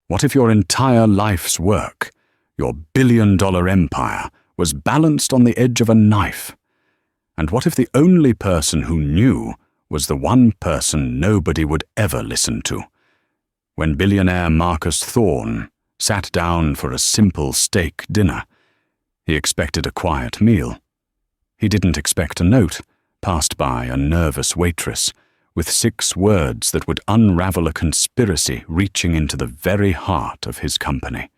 What if your entire life's work, your billion-dollar empire, was balanced on the edge of a knife? And what if the only person who knew was the one person nobody would ever listen to? When billionaire Marcus Thorne sat down for a simple steak dinner, he expected a quiet meal. He didn't expect a note passed by a nervous waitress with 6 words that would unravel a conspiracy reaching into the very heart of his company.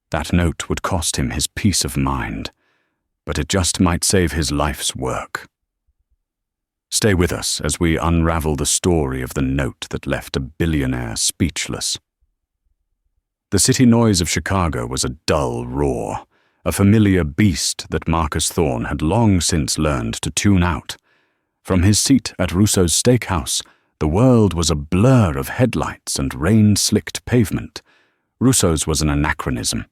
That note would cost him his peace of mind, but it just might save his life's work. Stay with us as we unravel the story of the note that left a billionaire speechless. The city noise of Chicago was a dull roar, a familiar beast that Marcus Thorne had long since learned to tune out. From his seat at Russo's steakhouse, the world was a blur of headlights and rain-slicked pavement. Russo's was an anachronism.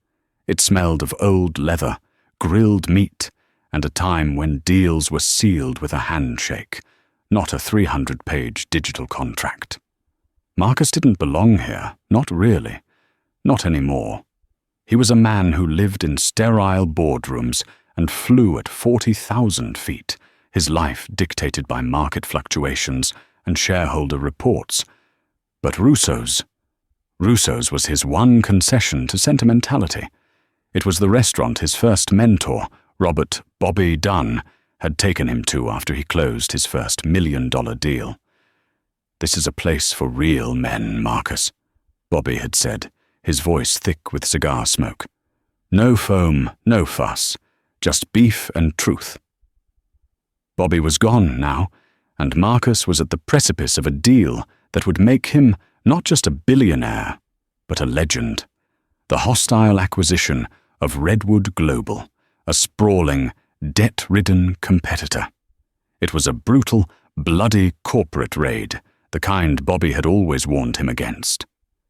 It smelled of old leather, grilled meat, and a time when deals were sealed with a handshake, not a 300-page digital contract. Marcus didn't belong here, not really, not anymore. He was a man who lived in sterile boardrooms and flew at 40,000 feet, his life dictated by market fluctuations and shareholder reports. But Russo's was his one concession to sentimentality. It was the restaurant his first mentor, Robert "Bobby" Dunn, had taken him to after he closed his first $1 million deal. "This is a place for real men, Marcus," Bobby had said, his voice thick with cigar smoke. "No foam, no fuss, just beef and truth." Bobby was gone now, and Marcus was at the precipice of a deal that would make him not just a billionaire, but a legend. The hostile acquisition of Redwood Global, a sprawling, debt-ridden competitor. It was a brutal, bloody corporate raid, the kind Bobby had always warned him against.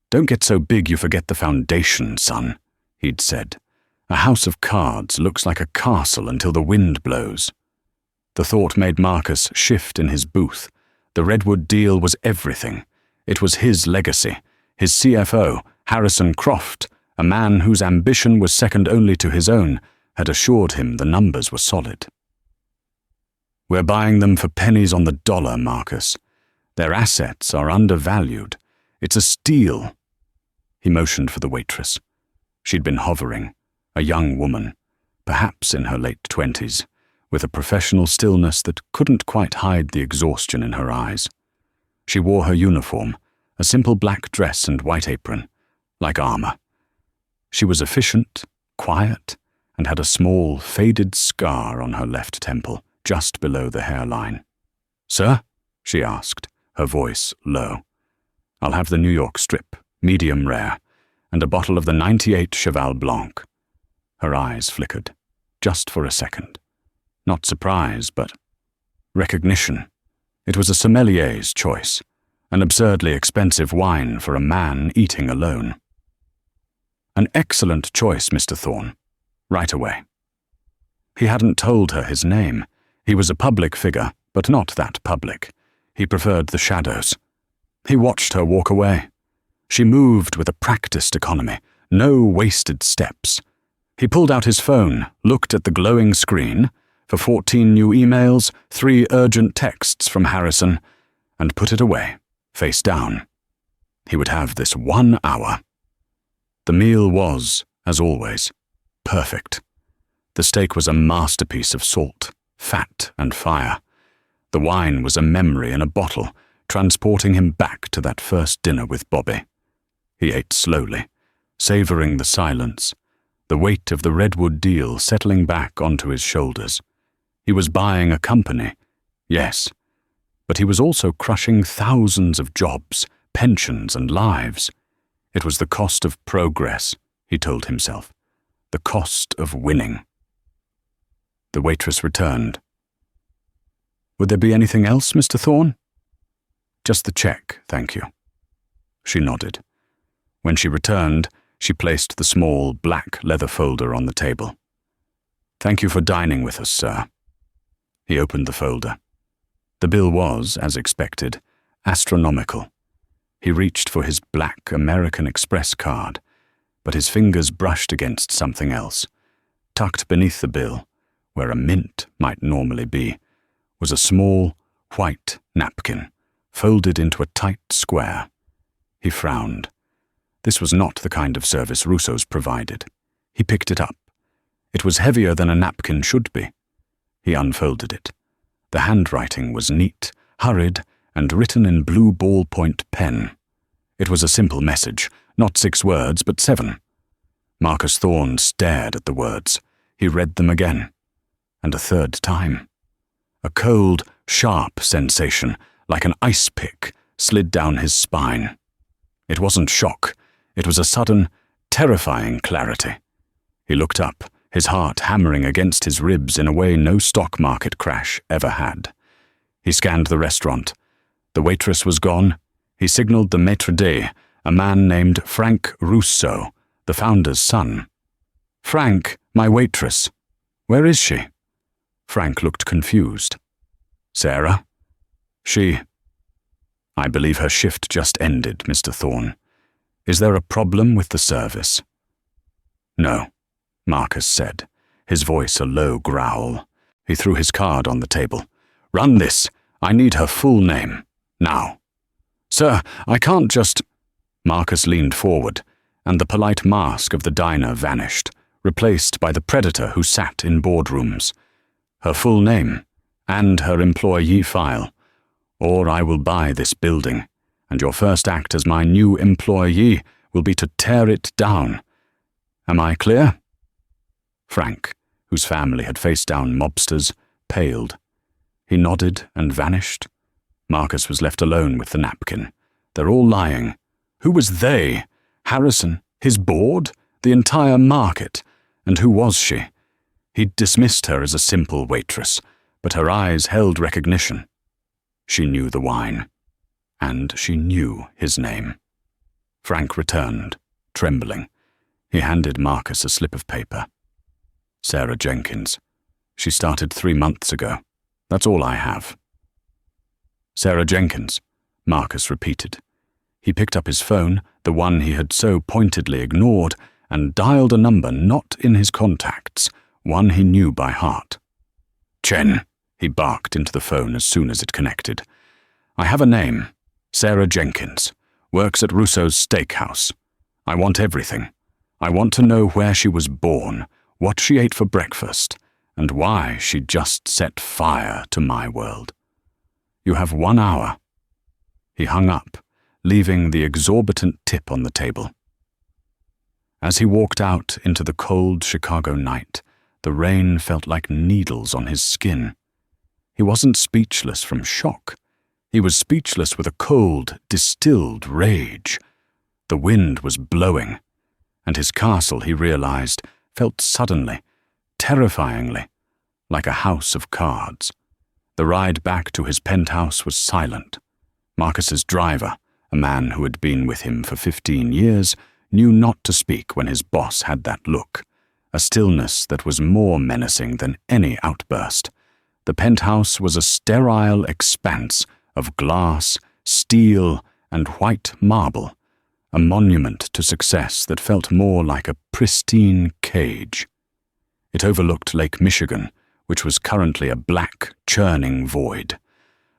"Don't get so big you forget the foundation, son," he'd said. "A house of cards looks like a castle until the wind blows." The thought made Marcus shift in his booth. The Redwood deal was everything. It was his legacy. His CFO, Harrison Croft, a man whose ambition was second only to his own, had assured him the numbers were solid. "We're buying them for pennies on the dollar, Marcus. Their assets are undervalued. It's a steal." He motioned for the waitress. She'd been hovering, a young woman, perhaps in her late 20s, with a professional stillness that couldn't quite hide the exhaustion in her eyes. She wore her uniform, a simple black dress and white apron, like armor. She was efficient, quiet, and had a small, faded scar on her left temple, just below the hairline. "Sir?" she asked, her voice low. "I'll have the New York strip, medium rare, and a bottle of the 98 Cheval Blanc." Her eyes flickered, just for a second. Not surprise, but recognition. It was a sommelier's choice, an absurdly expensive wine for a man eating alone. "An excellent choice, Mr. Thorne. Right away." He hadn't told her his name. He was a public figure, but not that public. He preferred the shadows. He watched her walk away. She moved with a practiced economy, no wasted steps. He pulled out his phone, looked at the glowing screen, for 14 new emails, 3 urgent texts from Harrison, and put it away, face down. He would have this 1 hour. The meal was, as always, perfect. The steak was a masterpiece of salt, fat, and fire. The wine was a memory in a bottle, transporting him back to that first dinner with Bobby. He ate slowly, savoring the silence, the weight of the Redwood deal settling back onto his shoulders. He was buying a company, yes, but he was also crushing thousands of jobs, pensions, and lives. It was the cost of progress, he told himself, the cost of winning. The waitress returned. "Would there be anything else, Mr. Thorne?" "Just the check, thank you." She nodded. When she returned, she placed the small black leather folder on the table. "Thank you for dining with us, sir." He opened the folder. The bill was, as expected, astronomical. He reached for his black American Express card, but his fingers brushed against something else. Tucked beneath the bill, where a mint might normally be, was a small, white napkin, folded into a tight square. He frowned. This was not the kind of service Russo's provided. He picked it up. It was heavier than a napkin should be. He unfolded it. The handwriting was neat, hurried, and written in blue ballpoint pen. It was a simple message, not 6 words, but 7. Marcus Thorne stared at the words. He read them again, and a third time. A cold, sharp sensation, like an ice pick, slid down his spine. It wasn't shock. It was a sudden, terrifying clarity. He looked up, his heart hammering against his ribs in a way no stock market crash ever had. He scanned the restaurant. The waitress was gone. He signaled the maître d', a man named Frank Russo, the founder's son. "Frank, my waitress. Where is she?" Frank looked confused. "Sarah? She—" "I believe her shift just ended, Mr. Thorne. Is there a problem with the service?" "No," Marcus said, his voice a low growl. He threw his card on the table. "Run this. I need her full name. Now." "Sir, I can't just—" Marcus leaned forward, and the polite mask of the diner vanished, replaced by the predator who sat in boardrooms. "Her full name, and her employee file, or I will buy this building, and your first act as my new employee will be to tear it down. Am I clear?" Frank, whose family had faced down mobsters, paled. He nodded and vanished. Marcus was left alone with the napkin. They're all lying. Who was they? Harrison? His board? The entire market? And who was she? He'd dismissed her as a simple waitress, but her eyes held recognition. She knew the wine, and she knew his name. Frank returned, trembling. He handed Marcus a slip of paper. "Sarah Jenkins. She started 3 months ago. That's all I have." "Sarah Jenkins," Marcus repeated. He picked up his phone, the one he had so pointedly ignored, and dialed a number not in his contacts, one he knew by heart. "Chen," he barked into the phone as soon as it connected. "I have a name. Sarah Jenkins. Works at Russo's Steakhouse. I want everything. I want to know where she was born, what she ate for breakfast, and why she just set fire to my world. You have 1 hour." He hung up, leaving the exorbitant tip on the table. As he walked out into the cold Chicago night, the rain felt like needles on his skin. He wasn't speechless from shock. He was speechless with a cold, distilled rage. The wind was blowing, and his castle, he realized, felt suddenly, terrifyingly, like a house of cards. The ride back to his penthouse was silent. Marcus's driver, a man who had been with him for 15 years, knew not to speak when his boss had that look, a stillness that was more menacing than any outburst. The penthouse was a sterile expanse of glass, steel, and white marble, a monument to success that felt more like a pristine cage. It overlooked Lake Michigan, which was currently a black, churning void.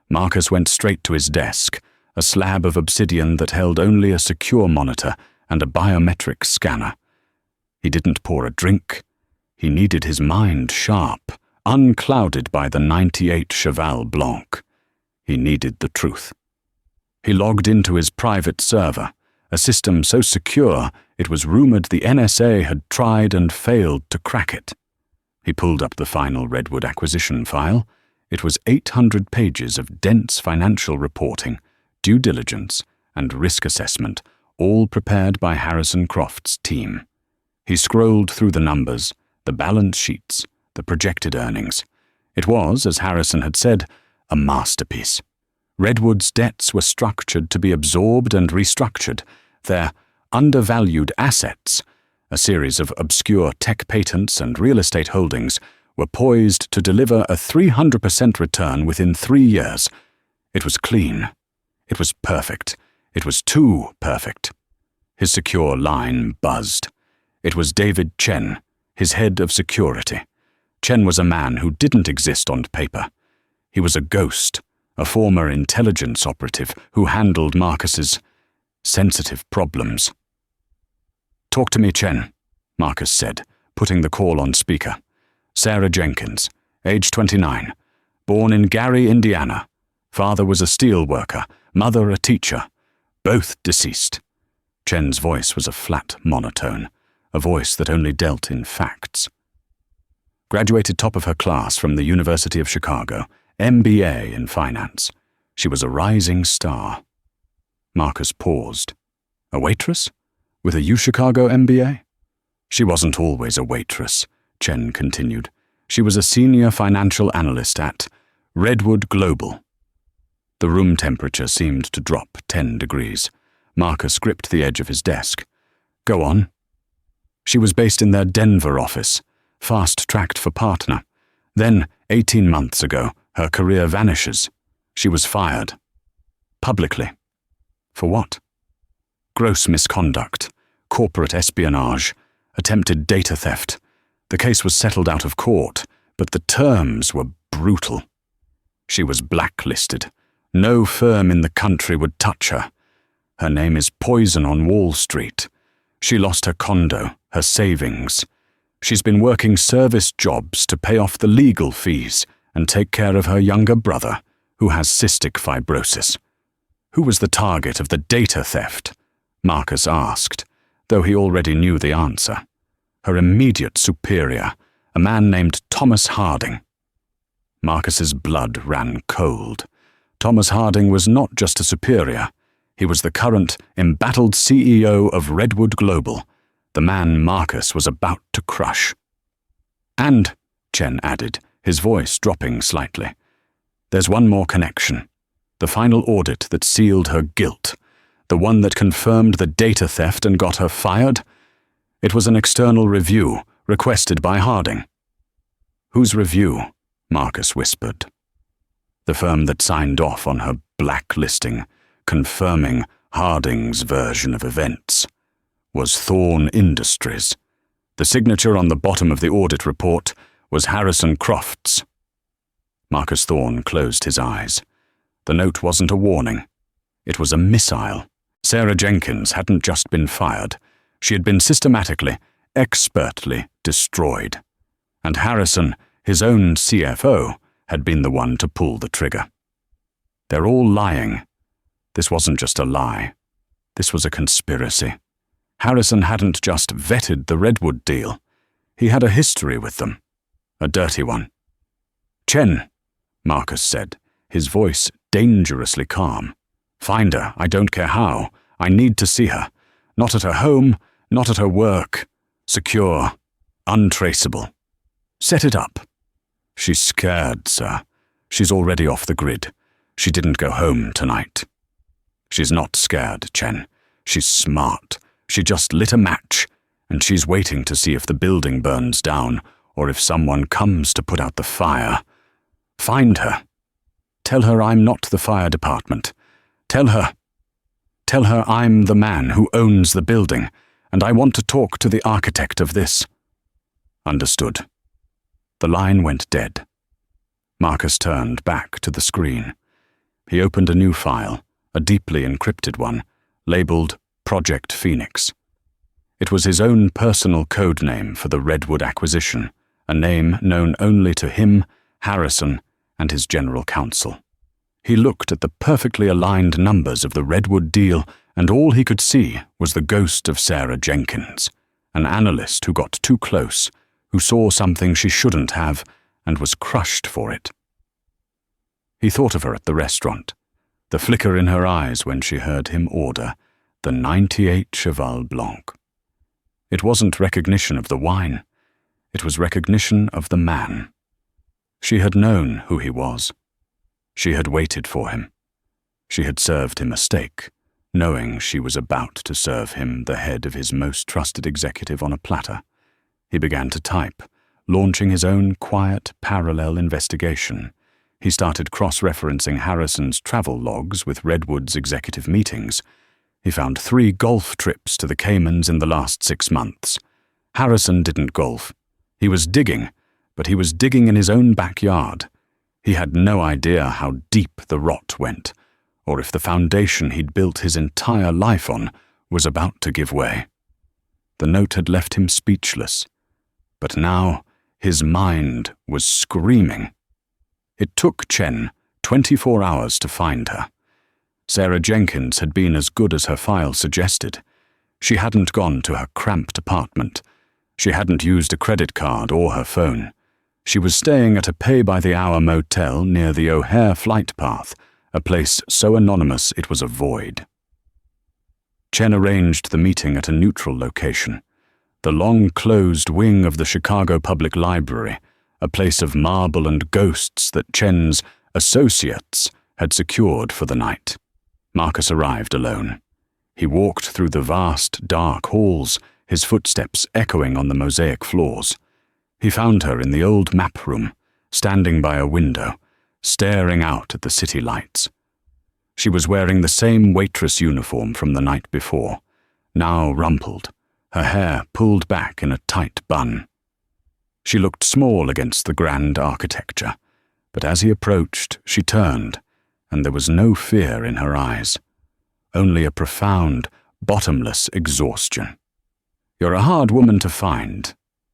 Marcus went straight to his desk, a slab of obsidian that held only a secure monitor and a biometric scanner. He didn't pour a drink. He needed his mind sharp, unclouded by the 98 Cheval Blanc. He needed the truth. He logged into his private server, a system so secure it was rumored the NSA had tried and failed to crack it. He pulled up the final Redwood acquisition file. It was 800 pages of dense financial reporting, due diligence, and risk assessment, all prepared by Harrison Croft's team. He scrolled through the numbers, the balance sheets, the projected earnings. It was, as Harrison had said, a masterpiece. Redwood's debts were structured to be absorbed and restructured. Their undervalued assets, a series of obscure tech patents and real estate holdings, were poised to deliver a 300% return within 3 years. It was clean. It was perfect. It was too perfect. His secure line buzzed. It was David Chen, his head of security. Chen was a man who didn't exist on paper. He was a ghost, a former intelligence operative who handled Marcus's sensitive problems. "Talk to me, Chen," Marcus said, putting the call on speaker. "Sarah Jenkins, age 29, born in Gary, Indiana. Father was a steel worker, mother a teacher, both deceased." Chen's voice was a flat monotone, a voice that only dealt in facts. Graduated top of her class from the University of Chicago, MBA in finance. She was a rising star. Marcus paused. A waitress? With a UChicago MBA? She wasn't always a waitress, Chen continued. She was a senior financial analyst at Redwood Global. The room temperature seemed to drop 10 degrees. Marcus gripped the edge of his desk. "Go on." "She was based in their Denver office, fast-tracked for partner. Then, 18 months ago, her career vanishes. She was fired. Publicly. For what? Gross misconduct, corporate espionage, attempted data theft. The case was settled out of court, but the terms were brutal. She was blacklisted. No firm in the country would touch her. Her name is poison on Wall Street. She lost her condo, her savings. She's been working service jobs to pay off the legal fees and take care of her younger brother, who has cystic fibrosis." "Who was the target of the data theft?" Marcus asked, though he already knew the answer. Her immediate superior, a man named Thomas Harding. Marcus's blood ran cold. Thomas Harding was not just a superior. He was the current, embattled CEO of Redwood Global, the man Marcus was about to crush. "And," Chen added, his voice dropping slightly, "there's one more connection. The final audit that sealed her guilt, the one that confirmed the data theft and got her fired. It was an external review, requested by Harding." "Whose review?" Marcus whispered. "The firm that signed off on her blacklisting, confirming Harding's version of events, was Thorne Industries. The signature on the bottom of the audit report was Harrison Croft's." Marcus Thorne closed his eyes. The note wasn't a warning. It was a missile. Sarah Jenkins hadn't just been fired. She had been systematically, expertly destroyed. And Harrison, his own CFO, had been the one to pull the trigger. "They're all lying." This wasn't just a lie. This was a conspiracy. Harrison hadn't just vetted the Redwood deal. He had a history with them. A dirty one. "Chen," Marcus said, his voice dangerously calm. "Find her, I don't care how. I need to see her. Not at her home, not at her work. Secure, untraceable. Set it up." "She's scared, sir. She's already off the grid. She didn't go home tonight." "She's not scared, Chen. She's smart. She just lit a match, and she's waiting to see if the building burns down or if someone comes to put out the fire. Find her. Tell her I'm not the fire department. Tell her I'm the man who owns the building, and I want to talk to the architect of this." "Understood." The line went dead. Marcus turned back to the screen. He opened a new file, a deeply encrypted one, labeled Project Phoenix. It was his own personal code name for the Redwood acquisition, a name known only to him, Harrison, and his general counsel. He looked at the perfectly aligned numbers of the Redwood deal, and all he could see was the ghost of Sarah Jenkins, an analyst who got too close, who saw something she shouldn't have, and was crushed for it. He thought of her at the restaurant, the flicker in her eyes when she heard him order the 98 Cheval Blanc. It wasn't recognition of the wine. It was recognition of the man. She had known who he was. She had waited for him. She had served him a steak, knowing she was about to serve him the head of his most trusted executive on a platter. He began to type, launching his own quiet, parallel investigation. He started cross-referencing Harrison's travel logs with Redwood's executive meetings, He found 3 golf trips to the Caymans in the last 6 months. Harrison didn't golf. He was digging, but he was digging in his own backyard. He had no idea how deep the rot went, or if the foundation he'd built his entire life on was about to give way. The note had left him speechless, but now his mind was screaming. It took Chen 24 hours to find her. Sarah Jenkins had been as good as her file suggested. She hadn't gone to her cramped apartment. She hadn't used a credit card or her phone. She was staying at a pay-by-the-hour motel near the O'Hare flight path, a place so anonymous it was a void. Chen arranged the meeting at a neutral location, the long-closed wing of the Chicago Public Library, a place of marble and ghosts that Chen's associates had secured for the night. Marcus arrived alone. He walked through the vast, dark halls, his footsteps echoing on the mosaic floors. He found her in the old map room, standing by a window, staring out at the city lights. She was wearing the same waitress uniform from the night before, now rumpled, her hair pulled back in a tight bun. She looked small against the grand architecture, but as he approached, she turned, and there was no fear in her eyes, only a profound, bottomless exhaustion. "You're a hard woman to find,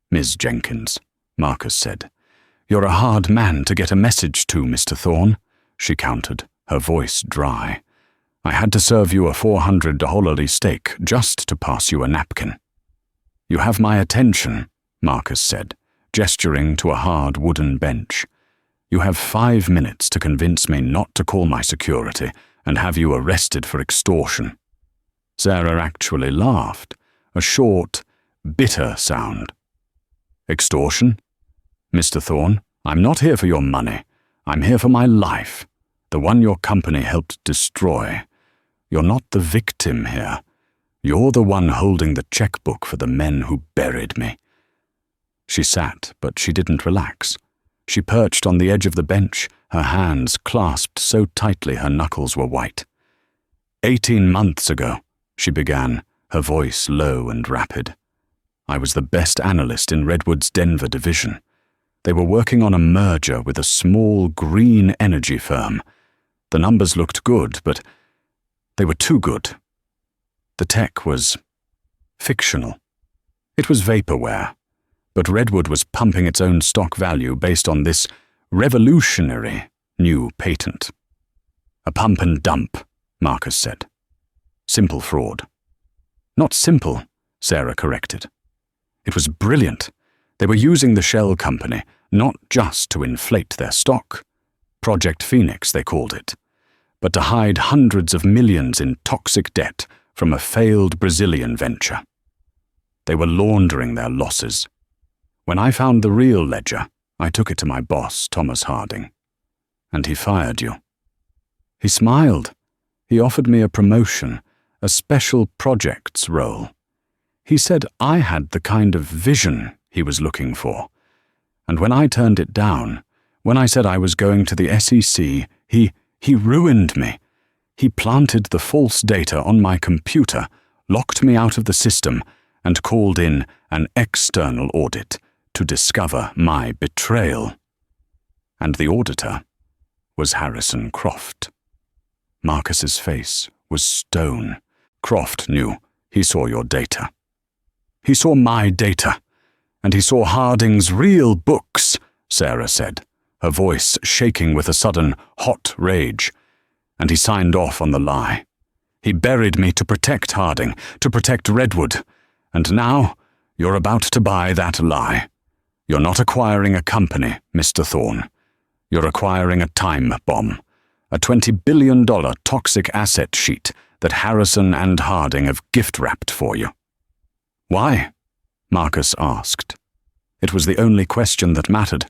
Ms. Jenkins," Marcus said. "You're a hard man to get a message to, Mr. Thorne," she countered, her voice dry. "I had to serve you a $400 steak just to pass you a napkin." "You have my attention," Marcus said, gesturing to a hard wooden bench. "You have 5 minutes to convince me not to call my security and have you arrested for extortion." Sarah actually laughed, a short, bitter sound. "Extortion? Mr. Thorne, I'm not here for your money. I'm here for my life, the one your company helped destroy. You're not the victim here. You're the one holding the checkbook for the men who buried me." She sat, but she didn't relax. She perched on the edge of the bench, her hands clasped so tightly her knuckles were white. 18 months ago, she began, her voice low and rapid. "I was the best analyst in Redwood's Denver division. They were working on a merger with a small green energy firm. The numbers looked good, but they were too good. The tech was fictional. It was vaporware, but Redwood was pumping its own stock value based on this revolutionary new patent." "A pump and dump," Marcus said. "Simple fraud." "Not simple," Sarah corrected. "It was brilliant. They were using the shell company not just to inflate their stock, Project Phoenix they called it, but to hide hundreds of millions in toxic debt from a failed Brazilian venture. They were laundering their losses. When I found the real ledger, I took it to my boss, Thomas Harding. And he fired you." He smiled. He offered me a promotion, a special projects role. He said I had the kind of vision he was looking for. And when I turned it down, when I said I was going to the SEC, he ruined me. He planted the false data on my computer, locked me out of the system, and called in an external audit to discover my betrayal. And the auditor was Harrison Croft. Marcus's face was stone. "Croft knew. He saw your data. He saw my data. And he saw Harding's real books," Sarah said, her voice shaking with a sudden, hot rage. "And he signed off on the lie. He buried me to protect Harding, to protect Redwood. And now, you're about to buy that lie. You're not acquiring a company, Mr. Thorne. You're acquiring a time bomb, a $20 billion toxic asset sheet that Harrison and Harding have gift-wrapped for you." "Why?" Marcus asked. It was the only question that mattered.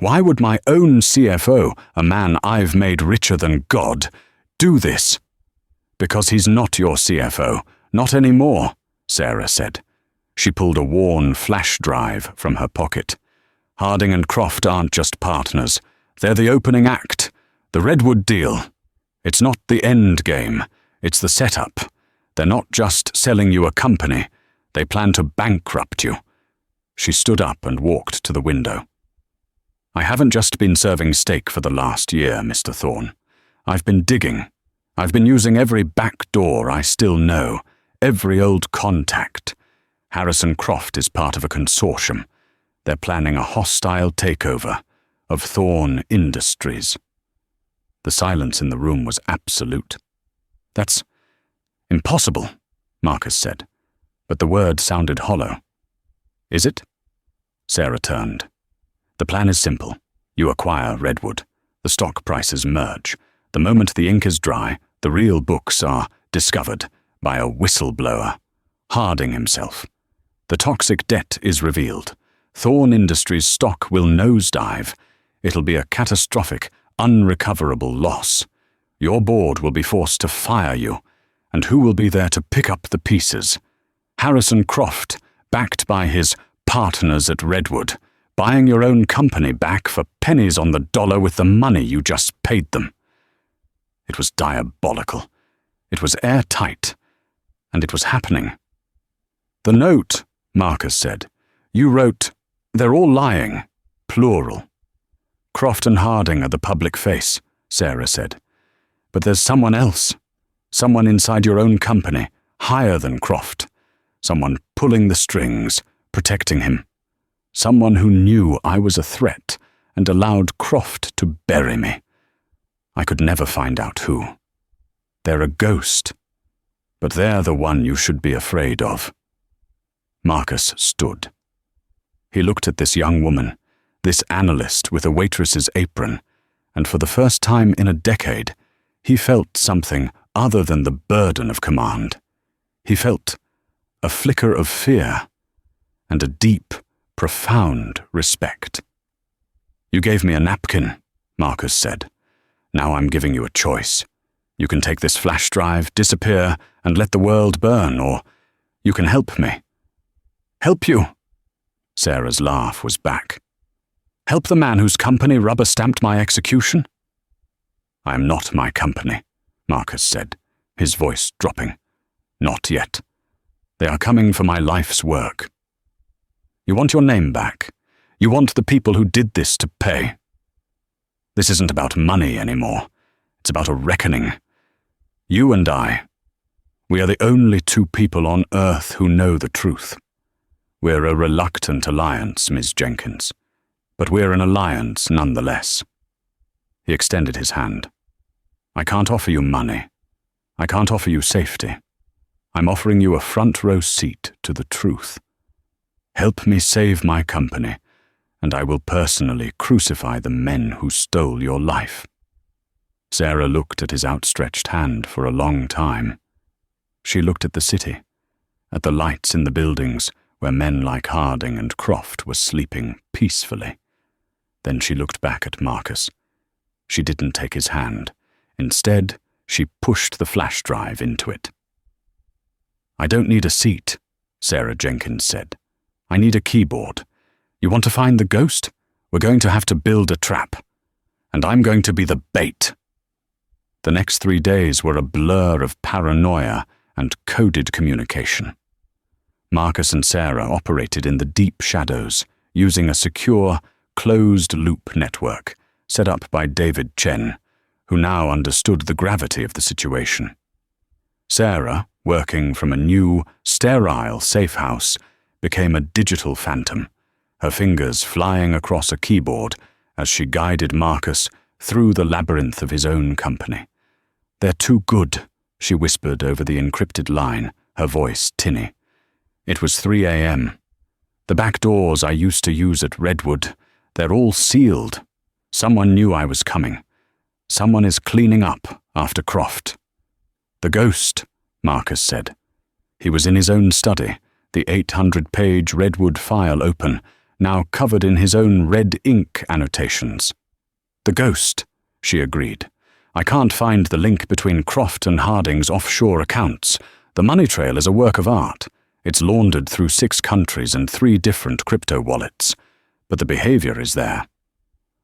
Why would my own CFO, a man I've made richer than God, do this? "Because he's not your CFO, not anymore," Sarah said. She pulled a worn flash drive from her pocket. "Harding and Croft aren't just partners. They're the opening act, the Redwood deal. It's not the end game, it's the setup. They're not just selling you a company, they plan to bankrupt you. She stood up and walked to the window. I haven't just been serving steak for the last year, Mr. Thorne. I've been digging. I've been using every back door I still know, every old contact. Harrison Croft is part of a consortium. They're planning a hostile takeover of Thorne Industries. The silence in the room was absolute. That's impossible, Marcus said, but the word sounded hollow. Is it? Sarah turned. The plan is simple. You acquire Redwood. The stock prices merge. The moment the ink is dry, the real books are discovered by a whistleblower, Harding himself. The toxic debt is revealed. Thorne Industries' stock will nosedive. It'll be a catastrophic, unrecoverable loss. Your board will be forced to fire you, and who will be there to pick up the pieces? Harrison Croft, backed by his partners at Redwood, buying your own company back for pennies on the dollar with the money you just paid them. It was diabolical. It was airtight, and it was happening. The note, Marcus said. You wrote, they're all lying, plural. Croft and Harding are the public face, Sarah said. But there's someone else. Someone inside your own company, higher than Croft. Someone pulling the strings, protecting him. Someone who knew I was a threat and allowed Croft to bury me. I could never find out who. They're a ghost, but they're the one you should be afraid of. Marcus stood. He looked at this young woman, this analyst with a waitress's apron, and for the first time in a decade, he felt something other than the burden of command. He felt a flicker of fear and a deep, profound respect. You gave me a napkin, Marcus said. Now I'm giving you a choice. You can take this flash drive, disappear, and let the world burn, or you can help me. Help you? Sarah's laugh was back. Help the man whose company rubber-stamped my execution? I am not my company, Marcus said, his voice dropping. Not yet. They are coming for my life's work. You want your name back. You want the people who did this to pay. This isn't about money anymore. It's about a reckoning. You and I. We are the only two people on Earth who know the truth. We're a reluctant alliance, Ms. Jenkins, but we're an alliance nonetheless. He extended his hand. I can't offer you money. I can't offer you safety. I'm offering you a front-row seat to the truth. Help me save my company, and I will personally crucify the men who stole your life. Sarah looked at his outstretched hand for a long time. She looked at the city, at the lights in the buildings where men like Harding and Croft were sleeping peacefully. Then she looked back at Marcus. She didn't take his hand. Instead, she pushed the flash drive into it. I don't need a seat, Sarah Jenkins said. I need a keyboard. You want to find the ghost? We're going to have to build a trap. And I'm going to be the bait. The next 3 days were a blur of paranoia and coded communication. Marcus and Sarah operated in the deep shadows, using a secure, closed-loop network set up by David Chen, who now understood the gravity of the situation. Sarah, working from a new, sterile safe house, became a digital phantom, her fingers flying across a keyboard as she guided Marcus through the labyrinth of his own company. They're too good, she whispered over the encrypted line, her voice tinny. It was 3 a.m. The back doors I used to use at Redwood, they're all sealed. Someone knew I was coming. Someone is cleaning up after Croft. The ghost, Marcus said. He was in his own study, the 800-page Redwood file open, now covered in his own red ink annotations. The ghost, she agreed. I can't find the link between Croft and Harding's offshore accounts. The money trail is a work of art. It's laundered through 6 countries and 3 different crypto wallets. But the behavior is there.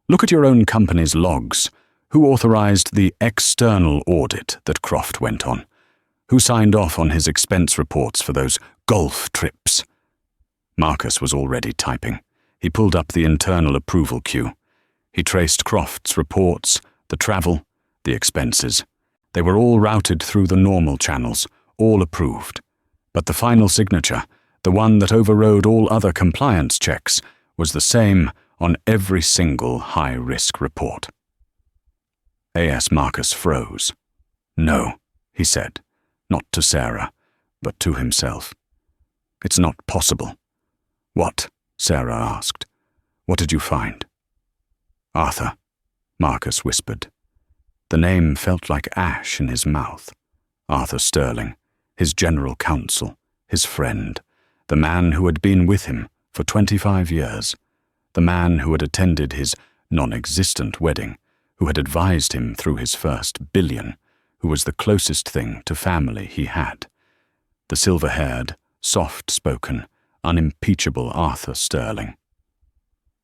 Look at your own company's logs. Who authorized the external audit that Croft went on? Who signed off on his expense reports for those golf trips? Marcus was already typing. He pulled up the internal approval queue. He traced Croft's reports, the travel, the expenses. They were all routed through the normal channels, all approved. But the final signature, the one that overrode all other compliance checks, was the same on every single high-risk report. A.S. Marcus froze. "No," he said, not to Sarah, but to himself. "It's not possible." "What?" Sarah asked. "What did you find?" "Arthur," Marcus whispered. The name felt like ash in his mouth. Arthur Sterling, his general counsel, his friend, the man who had been with him for 25 years, the man who had attended his non-existent wedding, who had advised him through his first billion, who was the closest thing to family he had. The silver-haired, soft-spoken, unimpeachable Arthur Sterling.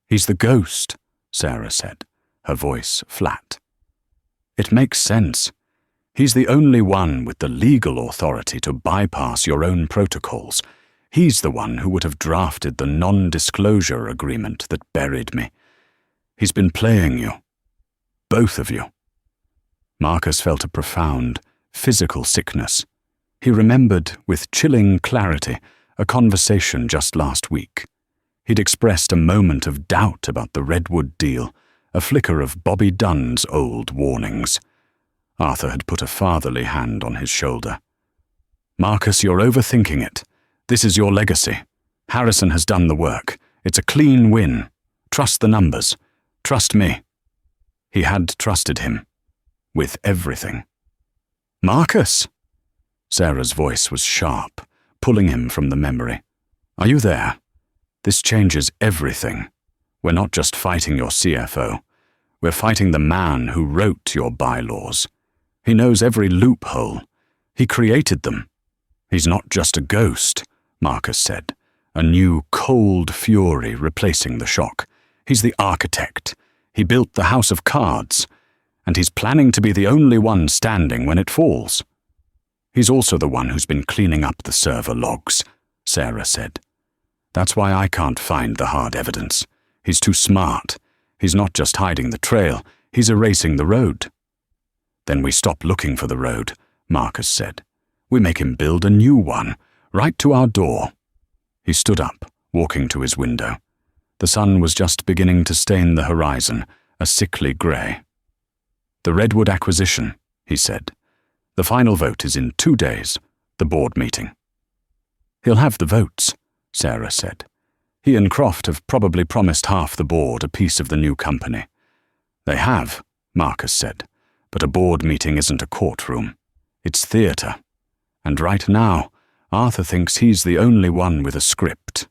"He's the ghost," Sarah said, her voice flat. "It makes sense. He's the only one with the legal authority to bypass your own protocols. He's the one who would have drafted the non-disclosure agreement that buried me. He's been playing you. Both of you." Marcus felt a profound, physical sickness. He remembered, with chilling clarity, a conversation just last week. He'd expressed a moment of doubt about the Redwood deal, a flicker of Bobby Dunn's old warnings. Arthur had put a fatherly hand on his shoulder. "Marcus, you're overthinking it. This is your legacy. Harrison has done the work. It's a clean win. Trust the numbers. Trust me." He had trusted him. With everything. "Marcus!" Sarah's voice was sharp, pulling him from the memory. "Are you there? This changes everything. We're not just fighting your CFO. We're fighting the man who wrote your bylaws. He knows every loophole. He created them. He's not just a ghost," Marcus said, a new cold fury replacing the shock. "He's the architect. He built the house of cards, and he's planning to be the only one standing when it falls." "He's also the one who's been cleaning up the server logs," Sarah said. "That's why I can't find the hard evidence. He's too smart. He's not just hiding the trail, he's erasing the road." "Then we stop looking for the road," Marcus said. "We make him build a new one, right to our door." He stood up, walking to his window. The sun was just beginning to stain the horizon, a sickly grey. "The Redwood acquisition," he said. "The final vote is in 2 days, the board meeting." "He'll have the votes," Sarah said. "He and Croft have probably promised half the board a piece of the new company." "They have," Marcus said, "but a board meeting isn't a courtroom. It's theatre. And right now, Arthur thinks he's the only one with a script.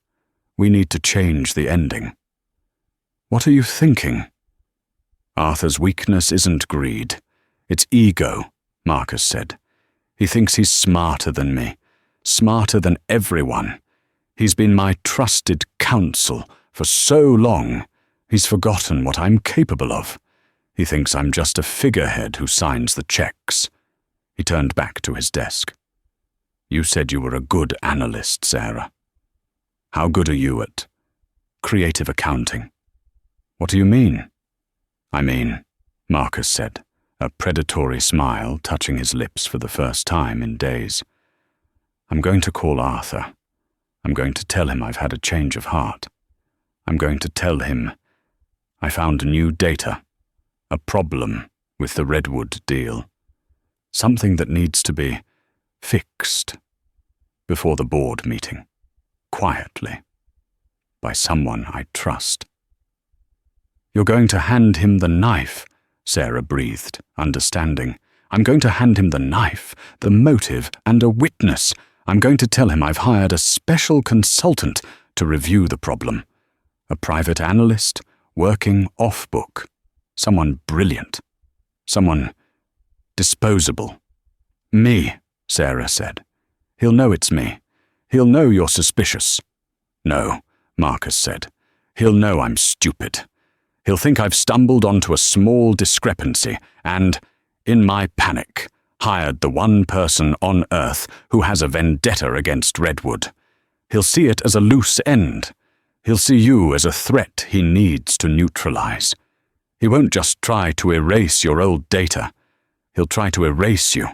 We need to change the ending." "What are you thinking?" "Arthur's weakness isn't greed. It's ego," Marcus said. "He thinks he's smarter than me, smarter than everyone. He's been my trusted counsel for so long, he's forgotten what I'm capable of. He thinks I'm just a figurehead who signs the checks." He turned back to his desk. "You said you were a good analyst, Sarah. How good are you at creative accounting?" "What do you mean?" "I mean," Marcus said, a predatory smile touching his lips for the first time in days. "I'm going to call Arthur. I'm going to tell him I've had a change of heart. I'm going to tell him I found new data, a problem with the Redwood deal, something that needs to be fixed before the board meeting, quietly, by someone I trust." "You're going to hand him the knife," Sarah breathed, understanding. "I'm going to hand him the knife, the motive, and a witness. I'm going to tell him I've hired a special consultant to review the problem. A private analyst, working off-book. Someone brilliant. Someone disposable." "Me," Sarah said. "He'll know it's me. He'll know you're suspicious." "No," Marcus said. "He'll know I'm stupid. He'll think I've stumbled onto a small discrepancy, and, in my panic, hired the one person on Earth who has a vendetta against Redwood. He'll see it as a loose end. He'll see you as a threat he needs to neutralize. He won't just try to erase your old data. He'll try to erase you.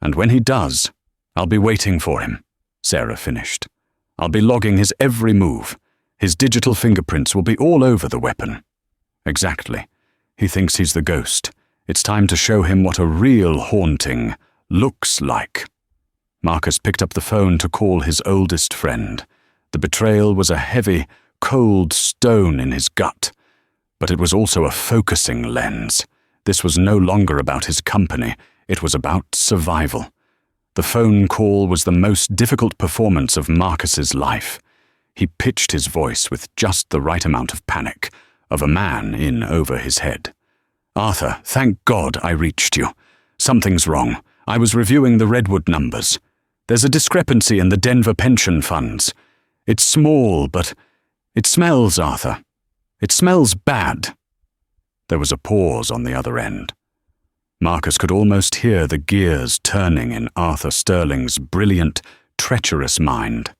And when he does, I'll be waiting for him, Sarah finished. I'll be logging his every move. His digital fingerprints will be all over the weapon. Exactly. He thinks he's the ghost. It's time to show him what a real haunting looks like. Marcus picked up the phone to call his oldest friend. The betrayal was a heavy, cold stone in his gut. But it was also a focusing lens. This was no longer about his company. It was about survival. The phone call was the most difficult performance of Marcus's life. He pitched his voice with just the right amount of panic, of a man in over his head. "Arthur, thank God I reached you. Something's wrong. I was reviewing the Redwood numbers. There's a discrepancy in the Denver pension funds. It's small, but it smells, Arthur. It smells bad." There was a pause on the other end. Marcus could almost hear the gears turning in Arthur Sterling's brilliant, treacherous mind.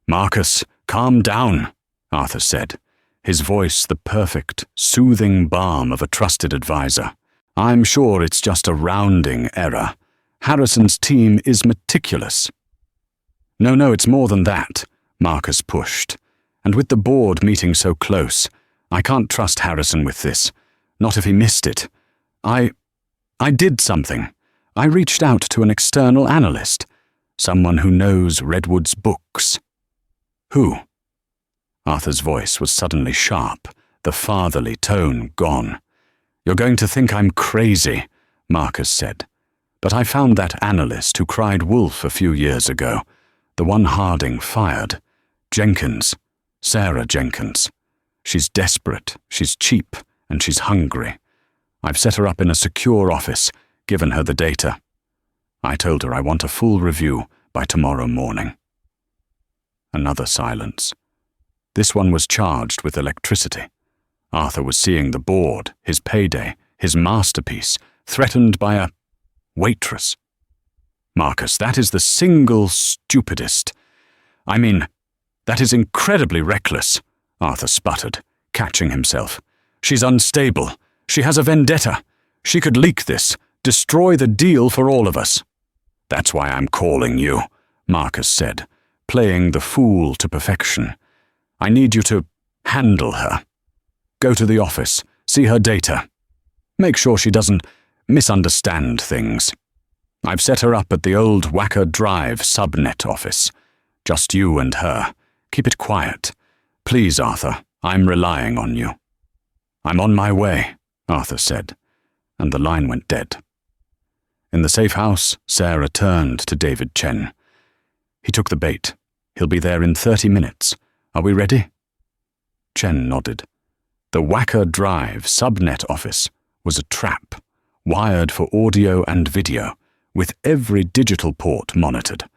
"Marcus, calm down," Arthur said, his voice the perfect, soothing balm of a trusted advisor. "I'm sure it's just a rounding error. Harrison's team is meticulous." No, it's more than that," Marcus pushed. "And with the board meeting so close, I can't trust Harrison with this. Not if he missed it. I did something. I reached out to an external analyst, someone who knows Redwood's books." "Who?" Arthur's voice was suddenly sharp, the fatherly tone gone. "You're going to think I'm crazy," Marcus said. "But I found that analyst who cried wolf a few years ago, the one Harding fired. Jenkins. Sarah Jenkins. She's desperate, she's cheap, and she's hungry. I've set her up in a secure office, given her the data. I told her I want a full review by tomorrow morning." Another silence. This one was charged with electricity. Arthur was seeing the board, his payday, his masterpiece, threatened by a waitress. "Marcus, that is the single stupidest. That is incredibly reckless," Arthur sputtered, catching himself. "She's unstable. She has a vendetta. She could leak this, destroy the deal for all of us." "That's why I'm calling you," Marcus said, playing the fool to perfection. "I need you to handle her. Go to the office, see her data. Make sure she doesn't misunderstand things. I've set her up at the old Wacker Drive subnet office. Just you and her. Keep it quiet. Please, Arthur, I'm relying on you." "I'm on my way," Arthur said, and the line went dead. In the safe house, Sarah turned to David Chen. "He took the bait. He'll be there in 30 minutes. Are we ready?" Chen nodded. The Wacker Drive subnet office was a trap, wired for audio and video, with every digital port monitored.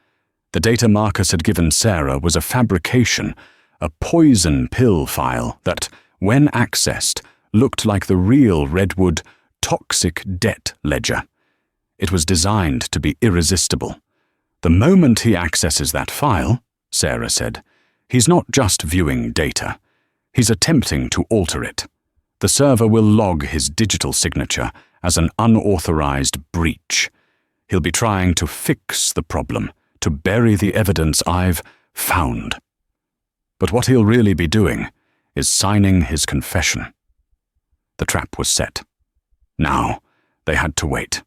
The data Marcus had given Sarah was a fabrication, a poison pill file that, when accessed, looked like the real Redwood toxic debt ledger. It was designed to be irresistible. "The moment he accesses that file," Sarah said, "he's not just viewing data. He's attempting to alter it. The server will log his digital signature as an unauthorized breach. He'll be trying to fix the problem, to bury the evidence I've found. But what he'll really be doing is signing his confession." The trap was set. Now, they had to wait.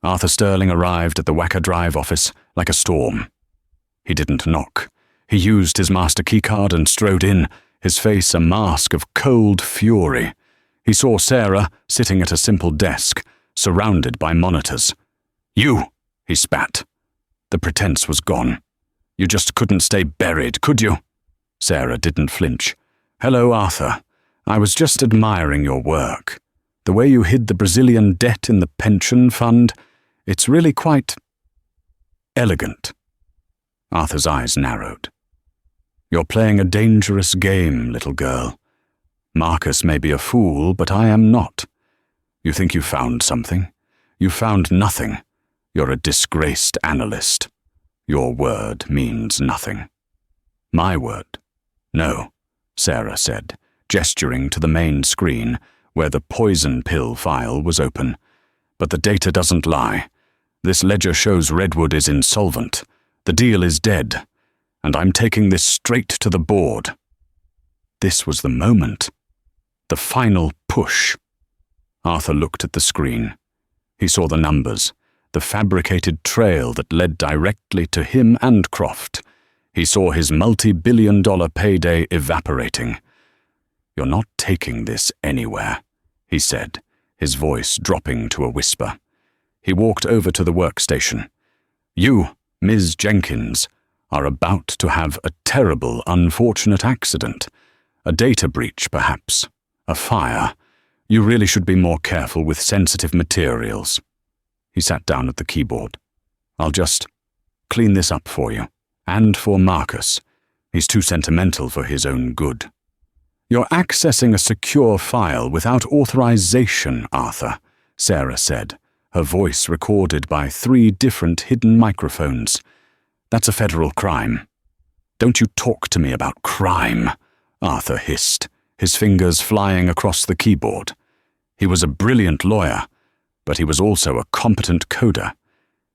Arthur Sterling arrived at the Wacker Drive office like a storm. He didn't knock. He used his master keycard and strode in, his face a mask of cold fury. He saw Sarah sitting at a simple desk, surrounded by monitors. "You!" he spat. The pretense was gone. "You just couldn't stay buried, could you?" Sarah didn't flinch. "Hello, Arthur. I was just admiring your work. The way you hid the Brazilian debt in the pension fund, it's really quite elegant." Arthur's eyes narrowed. "You're playing a dangerous game, little girl. Marcus may be a fool, but I am not. You think you found something? You found nothing. You're a disgraced analyst. Your word means nothing. My word? No, Sarah said, gesturing to the main screen where the poison pill file was open. But the data doesn't lie. This ledger shows Redwood is insolvent. The deal is dead. And I'm taking this straight to the board. This was the moment. The final push. Arthur looked at the screen. He saw the numbers, the fabricated trail that led directly to him and Croft. He saw his multi-billion-dollar payday evaporating. "You're not taking this anywhere," he said, his voice dropping to a whisper. He walked over to the workstation. "You, Ms. Jenkins, are about to have a terrible, unfortunate accident. A data breach, perhaps. A fire. You really should be more careful with sensitive materials." He sat down at the keyboard. "I'll just clean this up for you. And for Marcus. He's too sentimental for his own good." "You're accessing a secure file without authorization, Arthur," Sarah said, her voice recorded by 3 different hidden microphones. "That's a federal crime." "Don't you talk to me about crime," Arthur hissed, his fingers flying across the keyboard. He was a brilliant lawyer, but he was also a competent coder.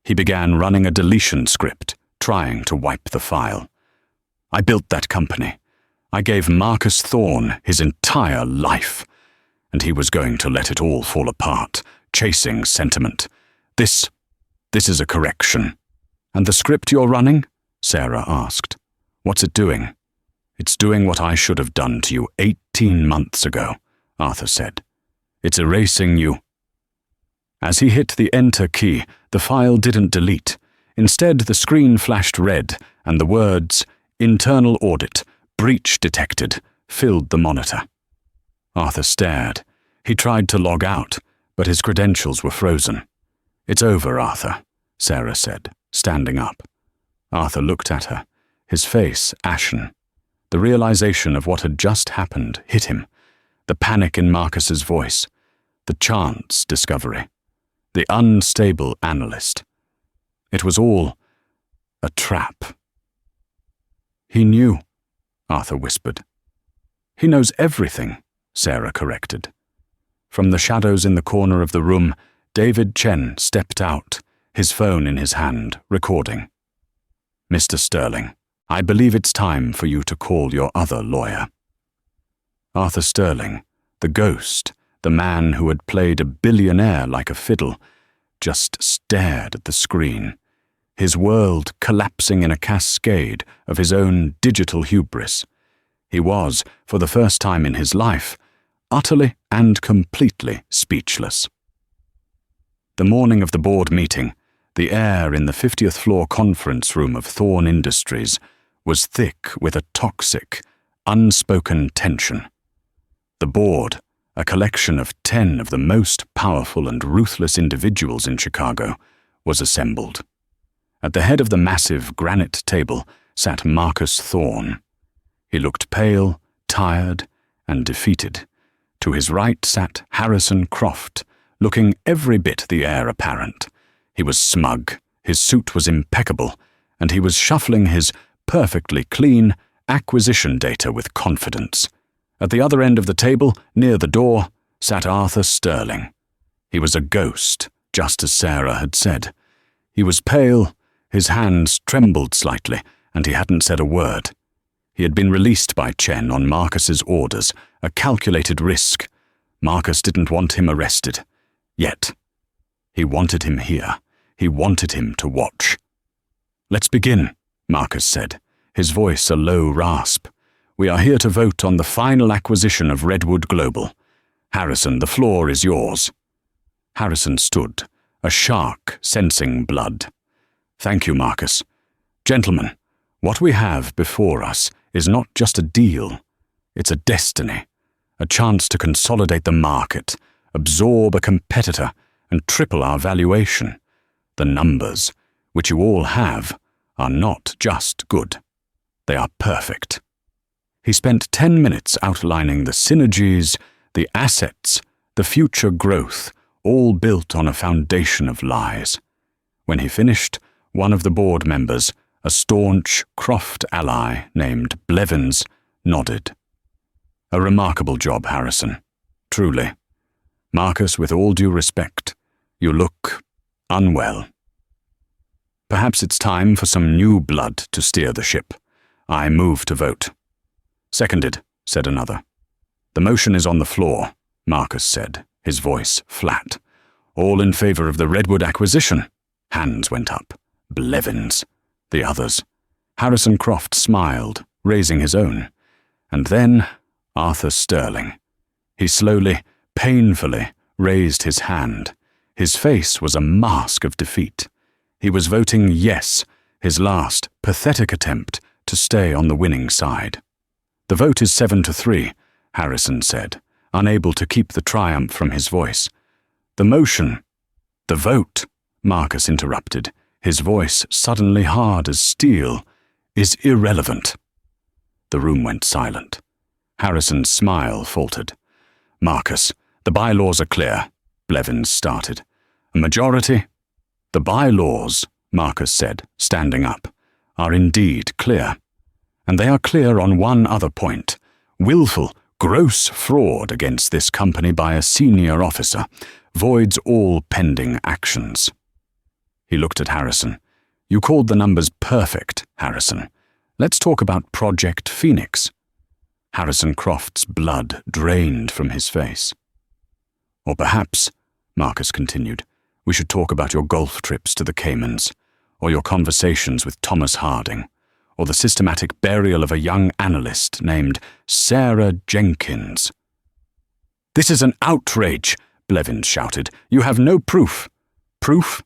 He began running a deletion script, trying to wipe the file. "I built that company. I gave Marcus Thorne his entire life, and he was going to let it all fall apart, chasing sentiment. This is a correction." "And the script you're running?" Sarah asked. "What's it doing?" "It's doing what I should have done to you 18 months ago," Arthur said. "It's erasing you." As he hit the Enter key, the file didn't delete. Instead, the screen flashed red, and the words, "Internal audit, breach detected," filled the monitor. Arthur stared. He tried to log out, but his credentials were frozen. "It's over, Arthur," Sarah said, standing up. Arthur looked at her, his face ashen. The realization of what had just happened hit him. The panic in Marcus's voice, the chance discovery, the unstable analyst. It was all a trap. "He knew," Arthur whispered. "He knows everything," Sarah corrected. From the shadows in the corner of the room, David Chen stepped out, his phone in his hand, recording. "Mr. Sterling, I believe it's time for you to call your other lawyer." Arthur Sterling, the ghost, the man who had played a billionaire like a fiddle, just stared at the screen, his world collapsing in a cascade of his own digital hubris. He was, for the first time in his life, utterly and completely speechless. The morning of the board meeting, the air in the 50th floor conference room of Thorne Industries was thick with a toxic, unspoken tension. The board, a collection of 10 of the most powerful and ruthless individuals in Chicago, was assembled. At the head of the massive granite table sat Marcus Thorne. He looked pale, tired, and defeated. To his right sat Harrison Croft, looking every bit the heir apparent. He was smug, his suit was impeccable, and he was shuffling his perfectly clean acquisition data with confidence. At the other end of the table, near the door, sat Arthur Sterling. He was a ghost, just as Sarah had said. He was pale, his hands trembled slightly, and he hadn't said a word. He had been released by Chen on Marcus's orders, a calculated risk. Marcus didn't want him arrested. Yet. He wanted him here. He wanted him to watch. "Let's begin," Marcus said, his voice a low rasp. "We are here to vote on the final acquisition of Redwood Global. Harrison, the floor is yours." Harrison stood, a shark sensing blood. "Thank you, Marcus. Gentlemen, what we have before us is not just a deal. It's a destiny, a chance to consolidate the market, absorb a competitor, and triple our valuation. The numbers, which you all have, are not just good. They are perfect." He spent 10 minutes outlining the synergies, the assets, the future growth, all built on a foundation of lies. When he finished, one of the board members, a staunch Croft ally named Blevins, nodded. A remarkable job, Harrison. Truly. Marcus, with all due respect, you look unwell. Perhaps it's time for some new blood to steer the ship. I move to vote. Seconded, said another. The motion is on the floor, Marcus said, his voice flat. All in favor of the Redwood acquisition. Hands went up. Blevins. The others. Harrison Croft smiled, raising his own. And then Arthur Sterling. He slowly, painfully raised his hand. His face was a mask of defeat. He was voting yes, his last, pathetic attempt to stay on the winning side. The vote is 7-3, Harrison said, unable to keep the triumph from his voice. The motion, the vote, Marcus interrupted, his voice suddenly hard as steel, is irrelevant. The room went silent. Harrison's smile faltered. Marcus, the bylaws are clear, Blevins started. A majority? The bylaws, Marcus said, standing up, are indeed clear. And they are clear on one other point. Willful, gross fraud against this company by a senior officer voids all pending actions. He looked at Harrison. You called the numbers perfect, Harrison. Let's talk about Project Phoenix. Harrison Croft's blood drained from his face. Or perhaps, Marcus continued, we should talk about your golf trips to the Caymans, or your conversations with Thomas Harding, or the systematic burial of a young analyst named Sarah Jenkins. This is an outrage, Blevins shouted. You have no proof. Proof?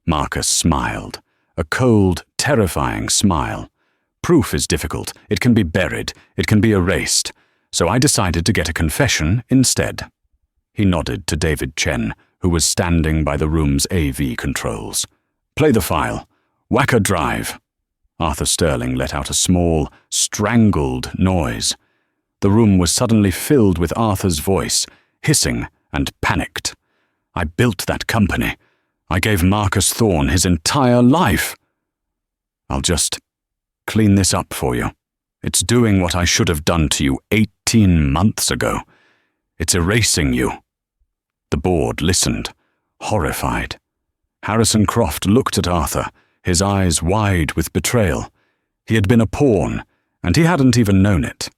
Marcus smiled, a cold, terrifying smile. Proof is difficult. It can be buried. It can be erased. So I decided to get a confession instead. He nodded to David Chen, who was standing by the room's AV controls. Play the file. Whack a drive. Arthur Sterling let out a small, strangled noise. The room was suddenly filled with Arthur's voice, hissing and panicked. I built that company. I gave Marcus Thorne his entire life. I'll just clean this up for you. It's doing what I should have done to you 18 months ago. It's erasing you. The board listened, horrified. Harrison Croft looked at Arthur, his eyes wide with betrayal. He had been a pawn, and he hadn't even known it.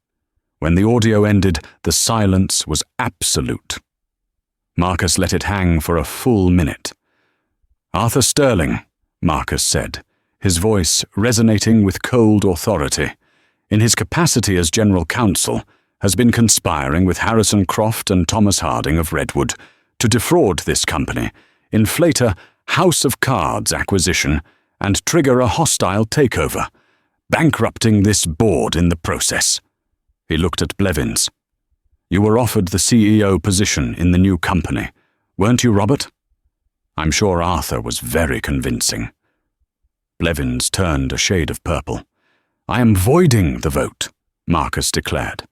When the audio ended, the silence was absolute. Marcus let it hang for a full minute. Arthur Sterling, Marcus said, his voice resonating with cold authority, in his capacity as general counsel, has been conspiring with Harrison Croft and Thomas Harding of Redwood to defraud this company, inflate a House of Cards acquisition, and trigger a hostile takeover, bankrupting this board in the process. He looked at Blevins. You were offered the CEO position in the new company, weren't you, Robert? I'm sure Arthur was very convincing. Blevins turned a shade of purple. I am voiding the vote, Marcus declared.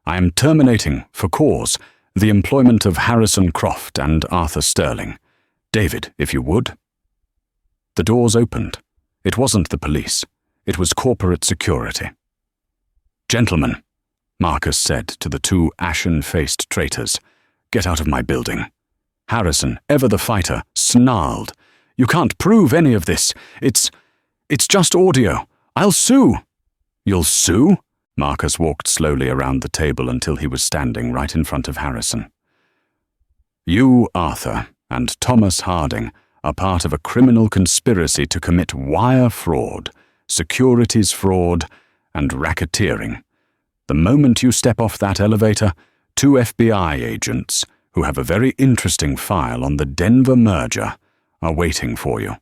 I am terminating, for cause, the employment of Harrison Croft and Arthur Sterling. David, if you would. The doors opened. It wasn't the police. It was corporate security. Gentlemen, Marcus said to the two ashen-faced traitors, get out of my building. Harrison, ever the fighter, snarled. You can't prove any of this. It's just audio. I'll sue. You'll sue? Marcus walked slowly around the table until he was standing right in front of Harrison. You, Arthur, and Thomas Harding are part of a criminal conspiracy to commit wire fraud, securities fraud, and racketeering. The moment you step off that elevator, 2 FBI agents, who have a very interesting file on the Denver merger, are waiting for you.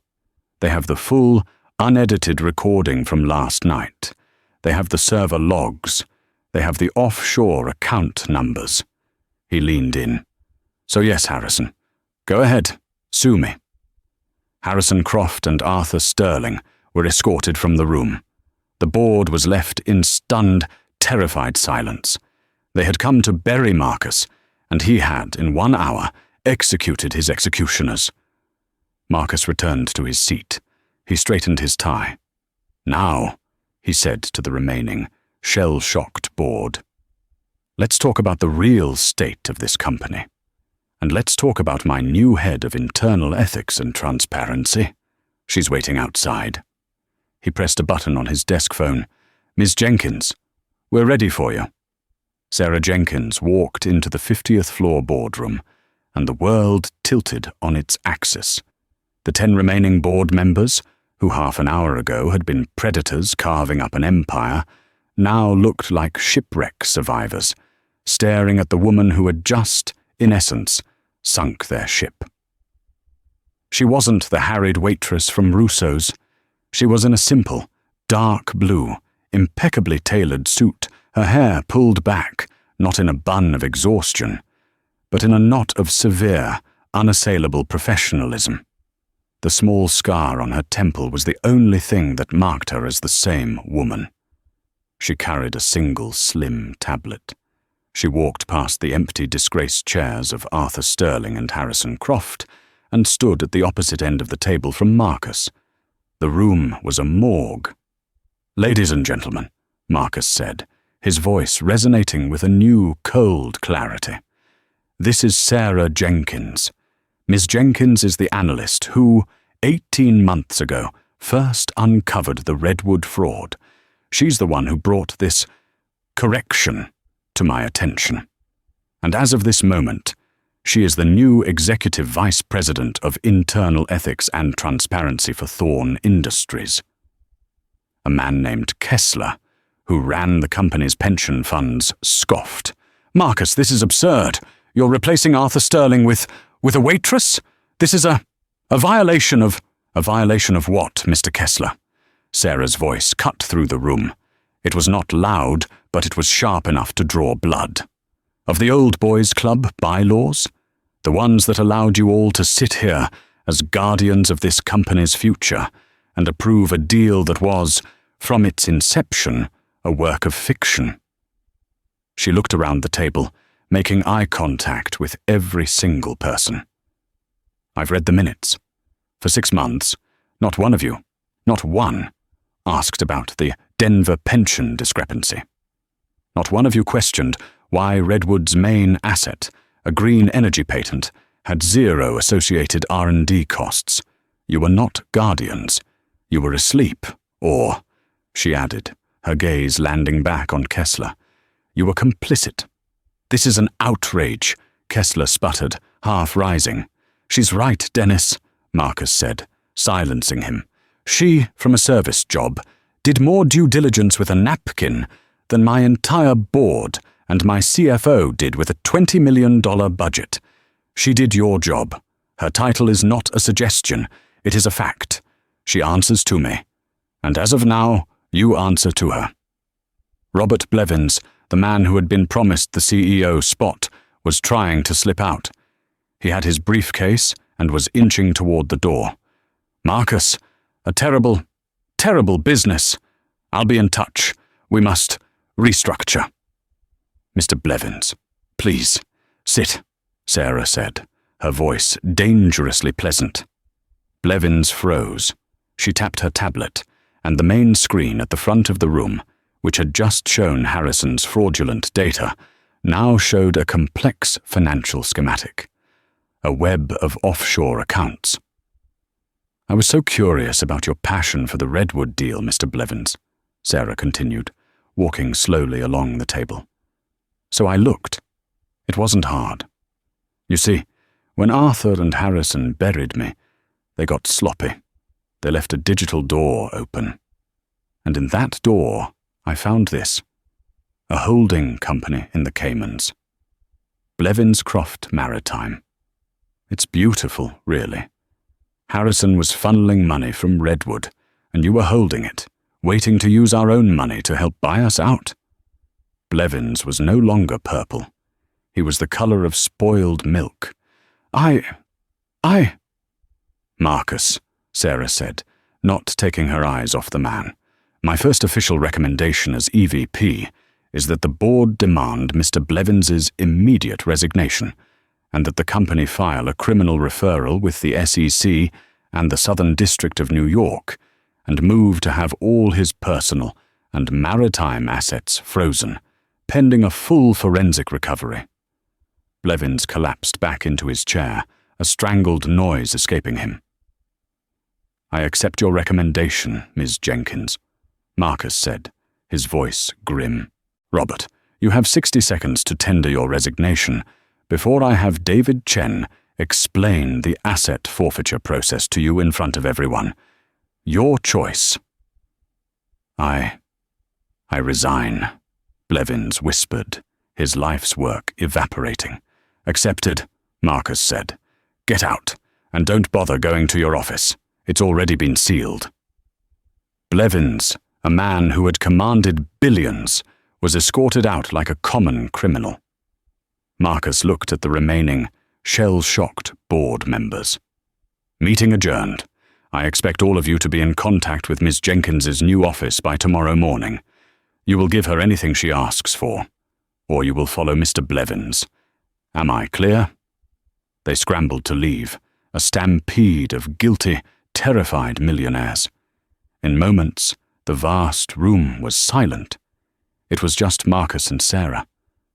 They have the full, unedited recording from last night. They have the server logs. They have the offshore account numbers. He leaned in. So yes, Harrison, go ahead, sue me. Harrison Croft and Arthur Sterling were escorted from the room. The board was left in stunned, terrified silence. They had come to bury Marcus, and he had, in 1 hour, executed his executioners. Marcus returned to his seat. He straightened his tie. "Now," he said to the remaining, shell-shocked board, "let's talk about the real state of this company. And let's talk about my new head of internal ethics and transparency. She's waiting outside." He pressed a button on his desk phone. "Ms. Jenkins, we're ready for you." Sarah Jenkins walked into the 50th floor boardroom, and the world tilted on its axis. The 10 remaining board members, who half an hour ago had been predators carving up an empire, now looked like shipwreck survivors, staring at the woman who had just, in essence, sunk their ship. She wasn't the harried waitress from Rousseau's. She was in a simple, dark blue, impeccably tailored suit, her hair pulled back, not in a bun of exhaustion, but in a knot of severe, unassailable professionalism. The small scar on her temple was the only thing that marked her as the same woman. She carried a single slim tablet. She walked past the empty, disgraced chairs of Arthur Sterling and Harrison Croft and stood at the opposite end of the table from Marcus. The room was a morgue. "Ladies and gentlemen," Marcus said, his voice resonating with a new, cold clarity. "This is Sarah Jenkins. Miss Jenkins is the analyst who, 18 months ago, first uncovered the Redwood fraud. She's the one who brought this correction to my attention. And as of this moment, she is the new Executive Vice President of Internal Ethics and Transparency for Thorn Industries." A man named Kessler, who ran the company's pension funds, scoffed. "Marcus, this is absurd. You're replacing Arthur Sterling with a waitress? This is a violation of—" "A violation of what, Mr. Kessler?" Sarah's voice cut through the room. It was not loud, but it was sharp enough to draw blood. "Of the Old Boys Club bylaws? The ones that allowed you all to sit here as guardians of this company's future and approve a deal that was, from its inception, a work of fiction." She looked around the table, making eye contact with every single person. "I've read the minutes. For 6 months, not one of you, not one, asked about the Denver pension discrepancy. Not one of you questioned why Redwood's main asset, a green energy patent, had 0 associated R&D costs. You were not guardians. You were asleep, or," she added, her gaze landing back on Kessler, "you were complicit." "This is an outrage," Kessler sputtered, half rising. "She's right, Dennis," Marcus said, silencing him. "She, from a service job, did more due diligence with a napkin than my entire board and my CFO did with a $20 million budget. She did your job. Her title is not a suggestion, it is a fact. She answers to me. And as of now, you answer to her." Robert Blevins, the man who had been promised the CEO spot, was trying to slip out. He had his briefcase and was inching toward the door. "Marcus, a terrible, terrible business. I'll be in touch. We must restructure." "Mr. Blevins, please, sit," Sarah said, her voice dangerously pleasant. Blevins froze. She tapped her tablet, and the main screen at the front of the room, which had just shown Harrison's fraudulent data, now showed a complex financial schematic. A web of offshore accounts. "I was so curious about your passion for the Redwood deal, Mr. Blevins," Sarah continued, walking slowly along the table. "So I looked. It wasn't hard. You see, when Arthur and Harrison buried me, they got sloppy. They left a digital door open. And in that door, I found this. A holding company in the Caymans. Blevins Croft Maritime. It's beautiful, really. Harrison was funneling money from Redwood, and you were holding it, waiting to use our own money to help buy us out. Blevins was no longer purple. He was the color of spoiled milk. Marcus, Sarah said, not taking her eyes off the man. My first official recommendation as EVP is that the board demand Mr. Blevins's immediate resignation, and that the company file a criminal referral with the SEC and the Southern District of New York, and move to have all his personal and maritime assets frozen, pending a full forensic recovery. Blevins collapsed back into his chair, a strangled noise escaping him. "I accept your recommendation, Ms. Jenkins," Marcus said, his voice grim. "Robert, you have 60 seconds to tender your resignation before I have David Chen explain the asset forfeiture process to you in front of everyone. Your choice." I resign," Blevins whispered, his life's work evaporating. "Accepted," Marcus said. "Get out, and don't bother going to your office. It's already been sealed." Blevins, a man who had commanded billions, was escorted out like a common criminal. Marcus looked at the remaining, shell-shocked board members. "Meeting adjourned. I expect all of you to be in contact with Miss Jenkins's new office by tomorrow morning. You will give her anything she asks for, or you will follow Mr. Blevins. Am I clear?" They scrambled to leave, a stampede of guilty, terrified millionaires. In moments, the vast room was silent. It was just Marcus and Sarah.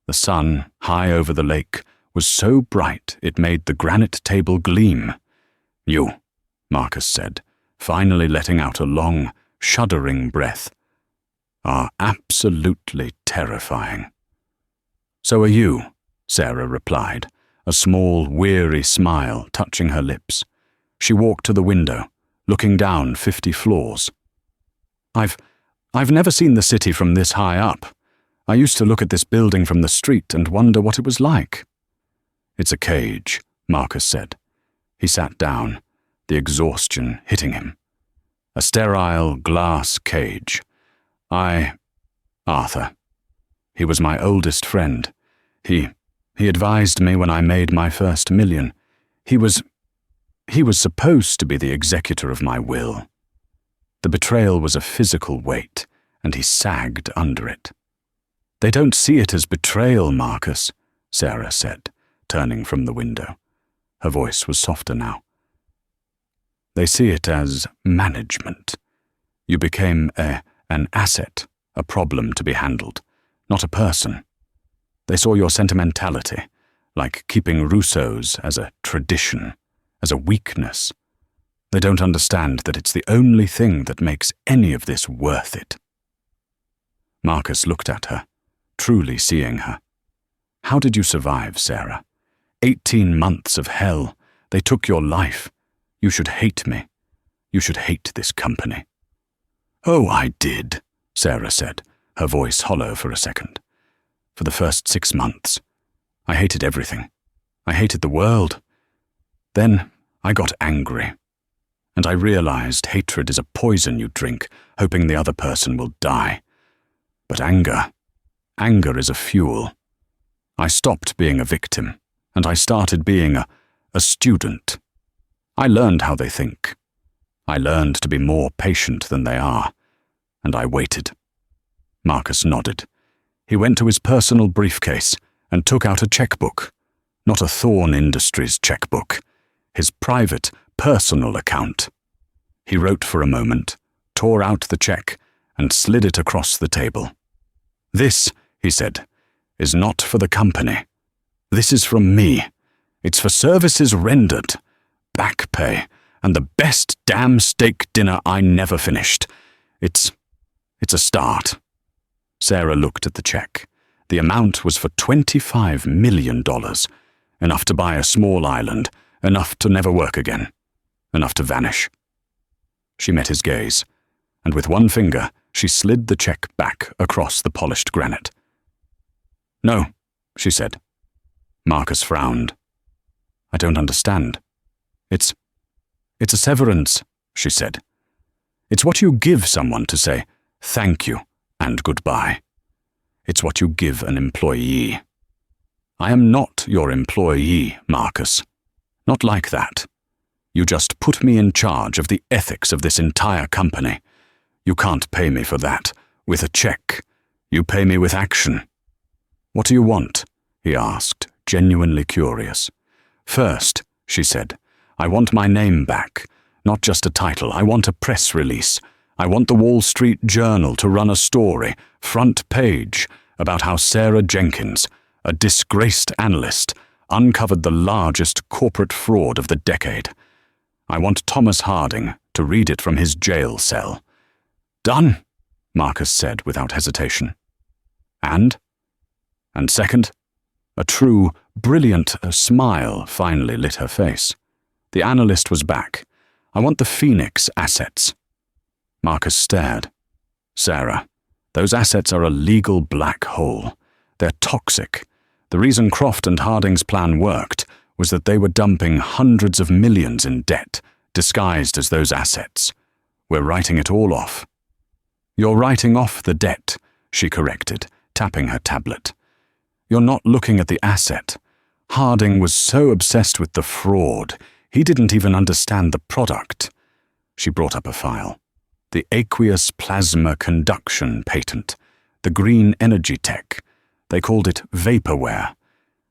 The sun, high over the lake, was so bright it made the granite table gleam. "You," Marcus said, finally letting out a long, shuddering breath, "are absolutely terrifying." "So are you," Sarah replied, a small, weary smile touching her lips. She walked to the window, looking down 50 floors. I've never seen the city from this high up. I used to look at this building from the street and wonder what it was like." "It's a cage," Marcus said. He sat down, the exhaustion hitting him. "A sterile glass cage. Arthur. He was my oldest friend. He advised me when I made my first million. He was supposed to be the executor of my will. The betrayal was a physical weight, and he sagged under it." "They don't see it as betrayal, Marcus," Sarah said, turning from the window. Her voice was softer now. "They see it as management. You became an asset, a problem to be handled, not a person. They saw your sentimentality, like keeping Rousseau's as a tradition, as a weakness. They don't understand that it's the only thing that makes any of this worth it." Marcus looked at her, truly seeing her. "How did you survive, Sarah? 18 months of hell. They took your life. You should hate me. You should hate this company." "Oh, I did," Sarah said, her voice hollow for a second. "For the first 6 months. I hated everything. I hated the world. Then I got angry. And I realized hatred is a poison you drink, hoping the other person will die. But anger is a fuel. I stopped being a victim, and I started being a student. I learned how they think. I learned to be more patient than they are, and I waited." Marcus nodded. He went to his personal briefcase and took out a checkbook, not a Thorn Industries checkbook, his private, personal account. He wrote for a moment, tore out the check, and slid it across the table. "This," he said, "is not for the company. This is from me. It's for services rendered, back pay, and the best damn steak dinner I never finished. It's a start." Sarah looked at the check. The amount was for $25 million, enough to buy a small island, enough to never work again, enough to vanish. She met his gaze, and with one finger she slid the check back across the polished granite. "No," she said. Marcus frowned. "I don't understand." It's a severance," she said. "It's what you give someone to say thank you and goodbye. It's what you give an employee. I am not your employee, Marcus. Not like that. You just put me in charge of the ethics of this entire company. You can't pay me for that, with a check. You pay me with action." "What do you want?" he asked, genuinely curious. First, she said, I want my name back. Not just a title, I want a press release. I want the Wall Street Journal to run a story, front page, about how Sarah Jenkins, a disgraced analyst, uncovered the largest corporate fraud of the decade. I want Thomas Harding to read it from his jail cell. Done, Marcus said without hesitation. And second, a true, brilliant smile finally lit her face. The analyst was back. I want the Phoenix assets. Marcus stared. Sarah, those assets are a legal black hole. They're toxic. The reason Croft and Harding's plan worked was that they were dumping hundreds of millions in debt, disguised as those assets. We're writing it all off. You're writing off the debt, she corrected, tapping her tablet. You're not looking at the asset. Harding was so obsessed with the fraud, he didn't even understand the product. She brought up a file. The aqueous plasma conduction patent, the green energy tech. They called it vaporware.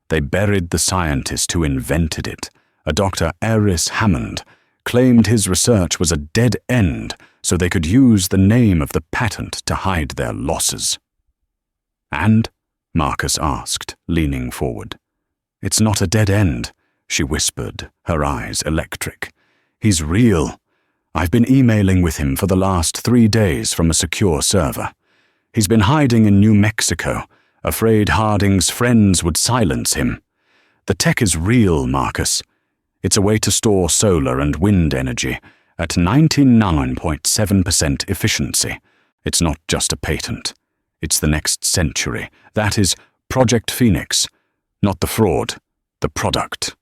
They buried the scientist who invented it, a Dr. Eris Hammond, claimed his research was a dead end so they could use the name of the patent to hide their losses. And? Marcus asked, leaning forward. It's not a dead end, she whispered, her eyes electric. He's real. I've been emailing with him for the last 3 days from a secure server. He's been hiding in New Mexico, afraid Harding's friends would silence him. The tech is real, Marcus. It's a way to store solar and wind energy at 99.7% efficiency. It's not just a patent. It's the next century. That is Project Phoenix, not the fraud, the product.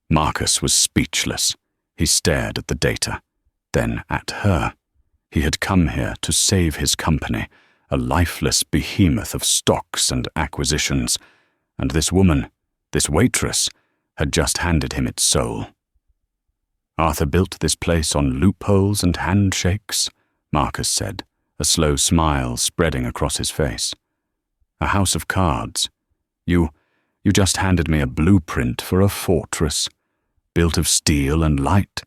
Marcus was speechless. He stared at the data, then at her. He had come here to save his company, a lifeless behemoth of stocks and acquisitions, and this woman, this waitress, had just handed him its soul. Arthur built this place on loopholes and handshakes, Marcus said, a slow smile spreading across his face. A house of cards. You just handed me a blueprint for a fortress, built of steel and light.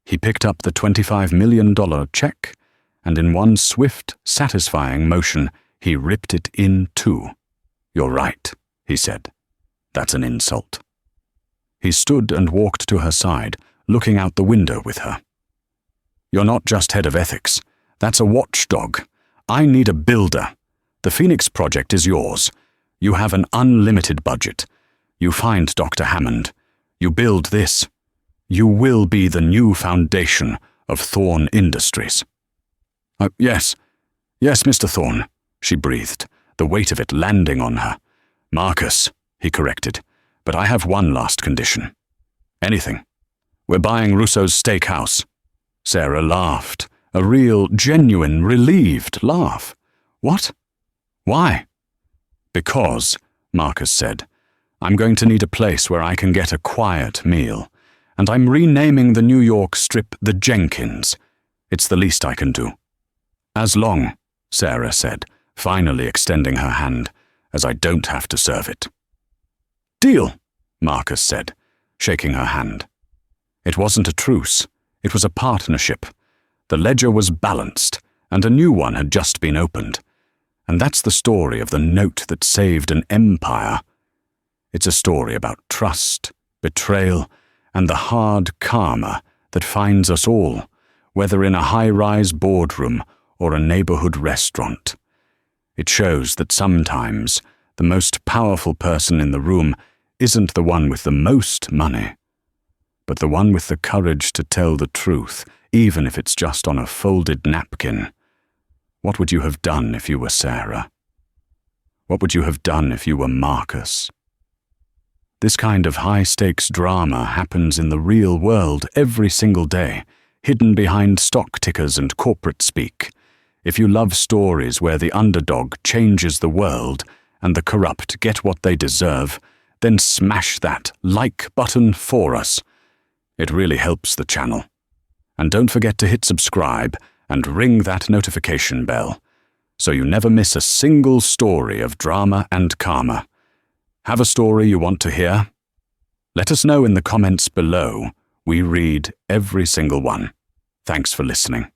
He picked up the $25 million check, and in one swift, satisfying motion, he ripped it in two. You're right, he said. That's an insult. He stood and walked to her side, looking out the window with her. You're not just head of ethics. That's a watchdog. I need a builder. The Phoenix project is yours. You have an unlimited budget. You find Dr. Hammond. You build this. You will be the new foundation of Thorne Industries. Yes, Mr. Thorne, she breathed, the weight of it landing on her. Marcus, he corrected, but I have one last condition. Anything. We're buying Russo's steakhouse. Sarah laughed, a real, genuine, relieved laugh. What? Why? Because, Marcus said, I'm going to need a place where I can get a quiet meal, and I'm renaming the New York strip the Jenkins. It's the least I can do. As long, Sarah said, finally extending her hand, as I don't have to serve it. Deal, Marcus said, shaking her hand. It wasn't a truce. It was a partnership. The ledger was balanced, and a new one had just been opened. And that's the story of the note that saved an empire. It's a story about trust, betrayal, and the hard karma that finds us all, whether in a high-rise boardroom or a neighborhood restaurant. It shows that sometimes the most powerful person in the room isn't the one with the most money, but the one with the courage to tell the truth, even if it's just on a folded napkin. What would you have done if you were Sarah? What would you have done if you were Marcus? This kind of high-stakes drama happens in the real world every single day, hidden behind stock tickers and corporate speak. If you love stories where the underdog changes the world and the corrupt get what they deserve, then smash that like button for us. It really helps the channel. And don't forget to hit subscribe and ring that notification bell, so you never miss a single story of drama and karma. Have a story you want to hear? Let us know in the comments below. We read every single one. Thanks for listening.